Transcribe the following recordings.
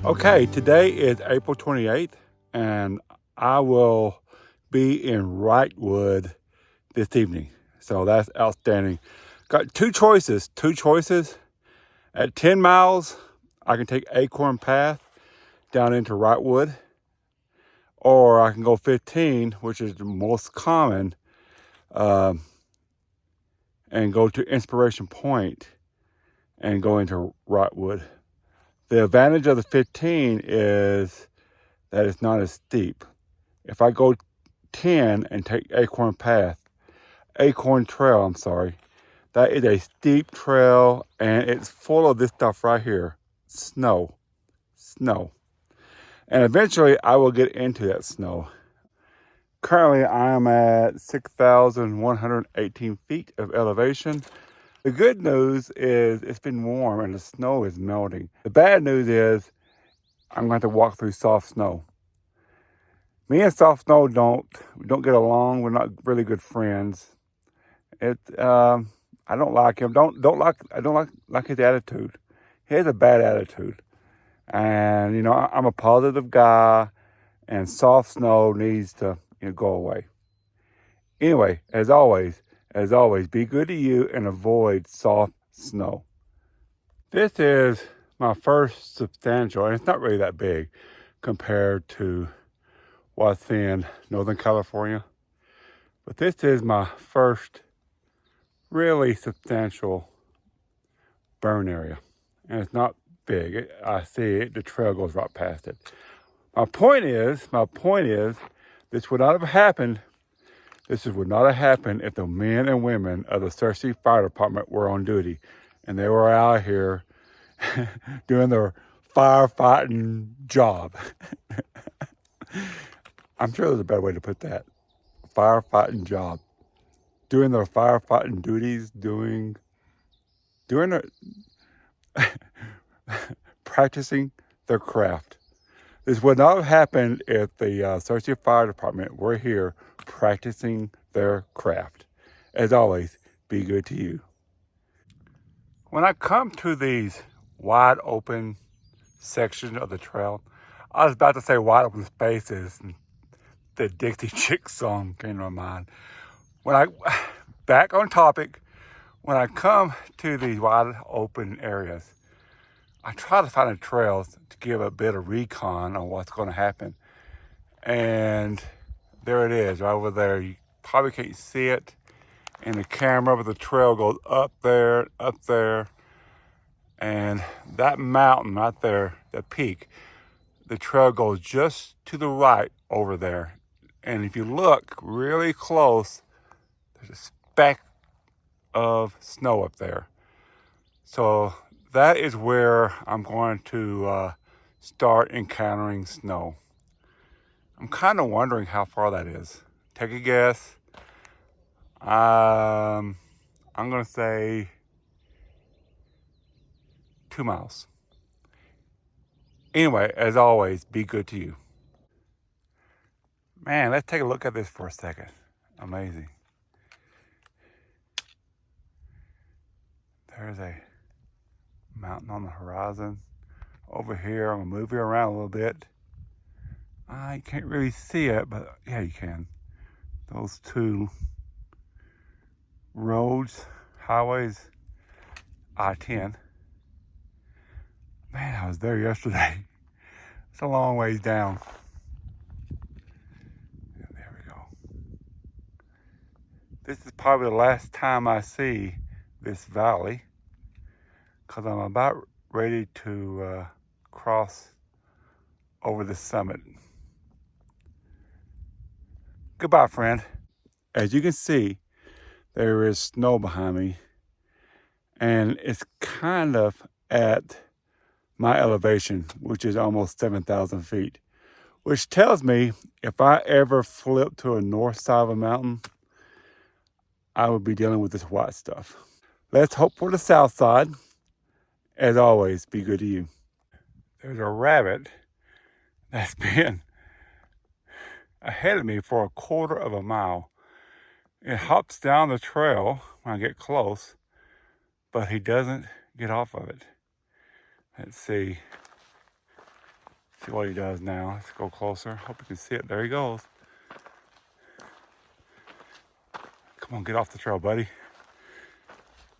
Okay, today is April 28th, and I will be in Wrightwood this evening. So that's outstanding. Got two choices. At 10 miles, I can take Acorn Path down into Wrightwood, or I can go 15, which is the most common, and go to Inspiration Point and go into Wrightwood. The advantage of the 15 is that it's not as steep. If I go 10 and take Acorn Trail, that is a steep trail, and it's full of this stuff right here, snow. And eventually I will get into that snow. Currently I am at 6,118 feet of elevation. The good news is it's been warm and the snow is melting. The bad news is I'm going to have to walk through soft snow. Me and soft snow don't get along. We're not really good friends. I don't like him. I don't like his attitude. He has a bad attitude. And I'm a positive guy, and soft snow needs to go away. Anyway, as always, be good to you and avoid soft snow. This is my first substantial, and it's not really that big compared to what's in Northern California. But this is my first really substantial burn area. And it's not big. I see it, the trail goes right past it. My point is, this would not have happened. This would not have happened if the men and women of the Searcy Fire Department were on duty and they were out here doing their firefighting job. I'm sure there's a better way to put that. Firefighting job. Doing their firefighting duties, doing their practicing their craft. This would not have happened if the Searcy Fire Department were here practicing their craft. As always, be good to you. When I come to these wide open sections of the trail, I was about to say wide open spaces, and the Dixie Chicks song came to my mind. Back on topic, when I come to these wide open areas, I try to find the trails to give a bit of recon on what's going to happen. And there it is, right over there. You probably can't see it in the camera, but the trail goes up there. And that mountain right there, the peak, the trail goes just to the right over there. And if you look really close, there's a speck of snow up there. So that is where I'm going to start encountering snow. I'm kind of wondering how far that is. Take a guess. I'm going to say 2 miles. Anyway, as always, be good to you. Man, let's take a look at this for a second. Amazing. There's a mountain on the horizon. Over here, I'm going to move you around a little bit. I can't really see it, but yeah, you can. Those two roads, highways, I-10. Man, I was there yesterday. It's a long ways down. There we go. This is probably the last time I see this valley, because I'm about ready to cross over the summit. Goodbye, friend. As you can see, there is snow behind me, and it's kind of at my elevation, which is almost 7,000 feet, which tells me if I ever flip to a north side of a mountain, I would be dealing with this white stuff. Let's hope for the south side. As always, be good to you. There's a rabbit that's been ahead of me for 1/4 of a mile. It hops down the trail when I get close, but he doesn't get off of it. Let's see. See what he does now. Let's go closer. Hope you can see it. There he goes. Come on, get off the trail, buddy.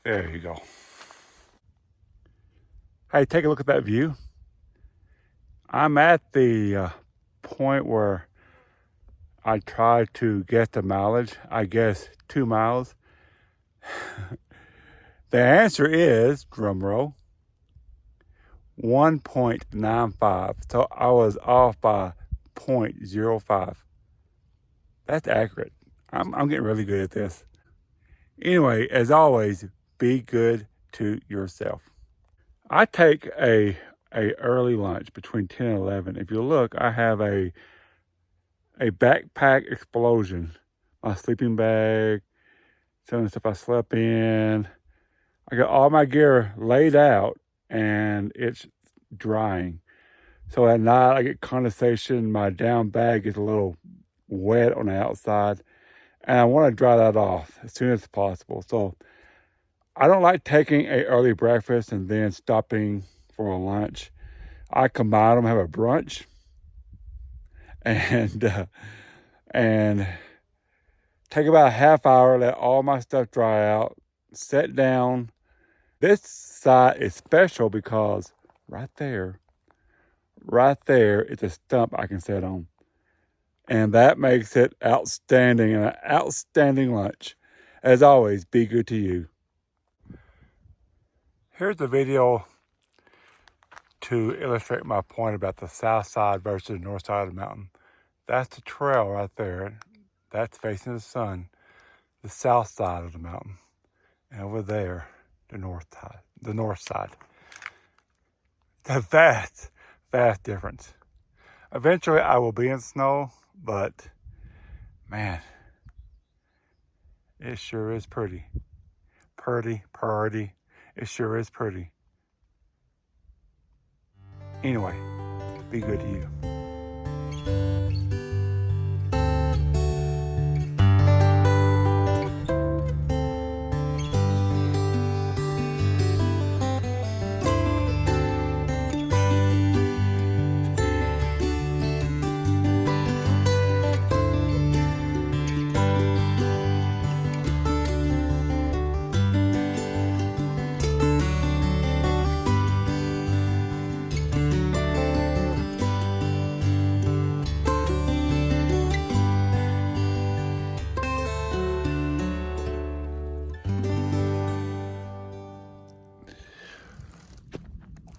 There you go. Hey, take a look at that view. I'm at the point where I tried to get the mileage. I guess 2 miles. The answer is, drum roll, 1.95. So I was off by 0.05. That's accurate. I'm getting really good at this. Anyway, as always, be good to yourself. I take a early lunch between 10 and 11. If you look, I have a backpack explosion. My sleeping bag, some of the stuff I slept in. I got all my gear laid out and it's drying. So at night I get condensation. My down bag gets a little wet on the outside. And I want to dry that off as soon as possible. So I don't like taking an early breakfast and then stopping for a lunch. I combine them, have a brunch, and take about a half hour, let all my stuff dry out, sit down. This side is special because right there is a stump I can sit on. And that makes it outstanding and an outstanding lunch. As always, be good to you. Here's the video to illustrate my point about the south side versus the north side of the mountain. That's the trail right there. That's facing the sun, the south side of the mountain. And over there, the north side. The vast difference. Eventually I will be in snow, but man, it sure is pretty. Pretty. It sure is pretty. Anyway, be good to you.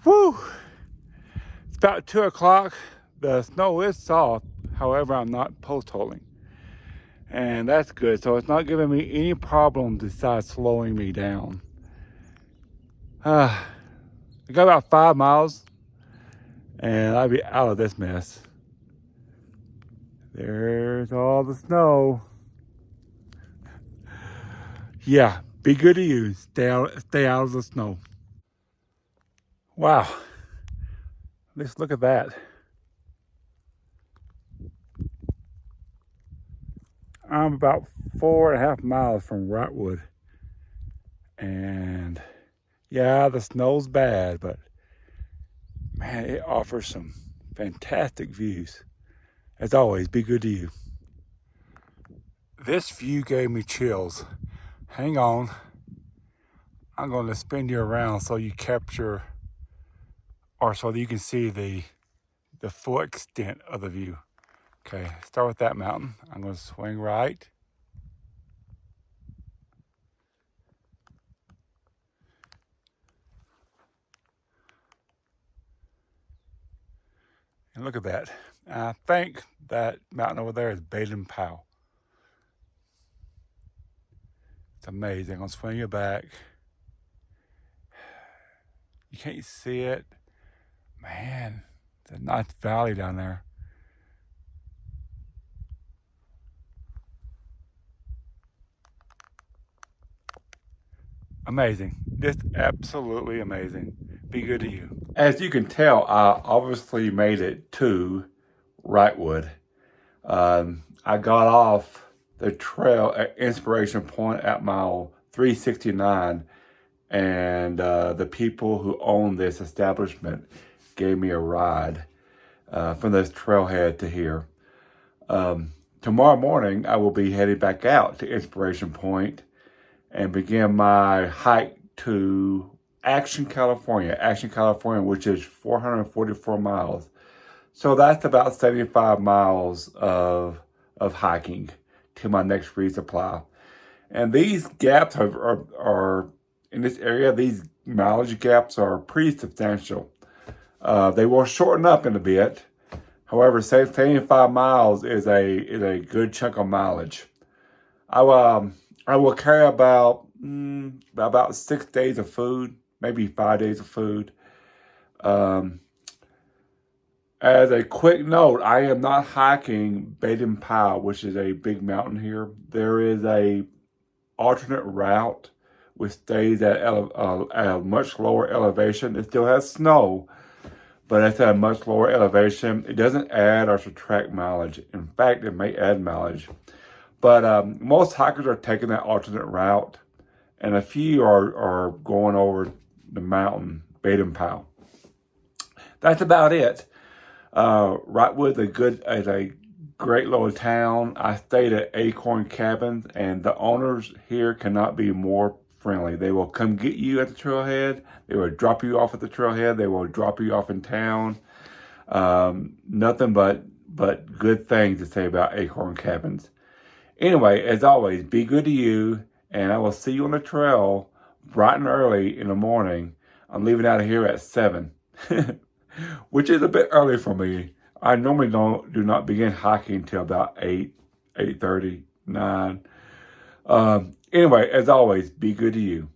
Woo! It's about 2 o'clock. The snow is soft. However, I'm not post holing. And that's good. So it's not giving me any problem besides slowing me down. I got about 5 miles and I'll be out of this mess. There's all the snow. Yeah, be good to you. Stay out of the snow. Wow. Let's look at that. I'm about 4.5 miles from Wrightwood. And yeah, the snow's bad, but man, it offers some fantastic views. As always, be good to you. This view gave me chills. Hang on. I'm going to spin you around so you capture, or so that you can see the full extent of the view. Okay, start with that mountain. I'm going to swing right. And look at that. I think that mountain over there is Baden Powell. It's amazing. I'm going to swing you back. You can't see it. Man, it's a nice valley down there. Amazing. Just absolutely amazing. Be good to you. As you can tell, I obviously made it to Wrightwood. I got off the trail at Inspiration Point at mile 369, and the people who own this establishment gave me a ride. from this trailhead to here. Tomorrow morning, I will be heading back out to Inspiration Point and begin my hike to Action, California, which is 444 miles. So that's about 75 miles of hiking to my next resupply. And these gaps are in this area, these mileage gaps are pretty substantial. They will shorten up in a bit. However, 75 miles is a good chunk of mileage. I will carry about 6 days of food, maybe 5 days of food. As a quick note, I am not hiking Baden-Powell, which is a big mountain here. There is a alternate route which stays at a much lower elevation. It still has snow, but it's at a much lower elevation. It doesn't add or subtract mileage. In fact, it may add mileage. But most hikers are taking that alternate route, and a few are going over the mountain, Baden-Powell. That's about it. Wrightwood is a great little town. I stayed at Acorn Cabins, and the owners here cannot be more friendly. They will come get you at the trailhead. They will drop you off at the trailhead. They will drop you off in town. Nothing but good things to say about Acorn Cabins. Anyway, as always, be good to you, and I will see you on the trail bright and early in the morning. I'm leaving out of here at 7, which is a bit early for me. I normally do not begin hiking till about 8, 8:30, 9. Anyway, as always, be good to you.